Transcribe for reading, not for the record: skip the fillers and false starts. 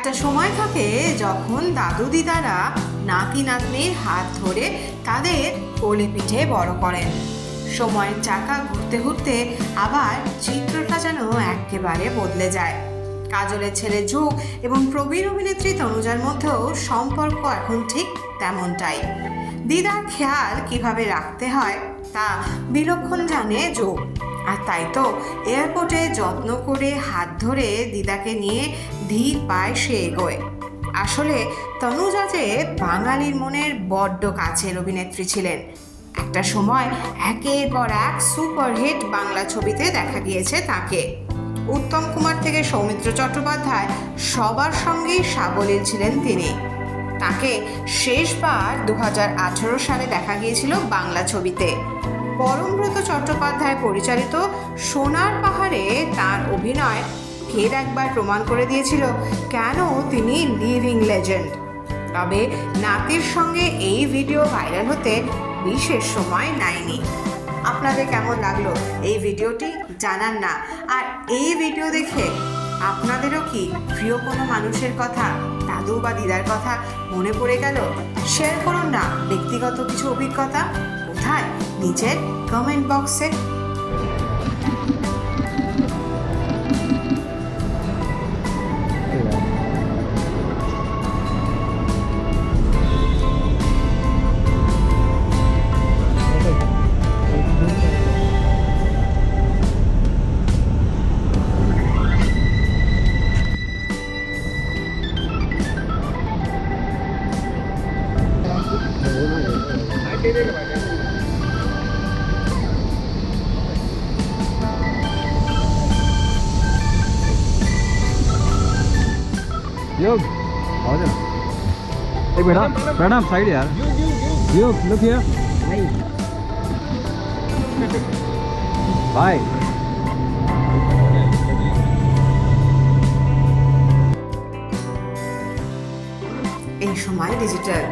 একটা সময় থাকে যখন দাদু দিদারা নাতি নাতনির হাত ধরে তাদের কোলে পিঠে বড় করেন। সময়ের চাকা ঘুরতে ঘুরতে আবার চিত্রটা যেন একেবারে বদলে যায়। কাজলের ছেলে যুগ এবং প্রবীণ অভিনেত্রী তনুজার মধ্যেও সম্পর্ক এখন ঠিক তেমনটাই। দিদার খেয়াল কিভাবে রাখতে হয় তা বিলক্ষণ জানে যুগ, আর তাই তো এয়ারপোর্টে যত্ন করে হাত ধরে দিদাকে নিয়ে ধীর পায়ে সে এগোয়। আসলে তনুজা যে বাঙালির মনের বড্ড কাছের অভিনেত্রী ছিলেন। একটা সময় একের পর এক সুপারহিট বাংলা ছবিতে দেখা গিয়েছে তাকে। উত্তম কুমার থেকে সৌমিত্র চট্টোপাধ্যায় সবার সঙ্গেই সাবলীল ছিলেন তিনি। তাকে শেষবার 2018 সালে দেখা গিয়েছিল বাংলা ছবিতে। পরমব্রত চট্টোপাধ্যায় পরিচালিত সোনার পাহাড়ে তার অভিনয় ফের একবার প্রমাণ করে দিয়েছিল কেন তিনি লিভিং লেজেন্ড। তবে নাতির সঙ্গে এই ভিডিও ভাইরাল হতে বিশেষ সময় নেয়নি। আপনাদের কেমন লাগলো এই ভিডিওটি জানান না। আর এই ভিডিও দেখে আপনাদেরও কি প্রিয় কোনো মানুষের কথা, দাদু বা দিদার কথা মনে পড়ে গেল? শেয়ার করুন না ব্যক্তিগত কিছু অভিজ্ঞতা। কোথায়? নিচের কমেন্ট বক্সে। योग आओ जा एक बेटा मैडम साइड यार योग लुक हियर बाय এই সময় ডিজিটাল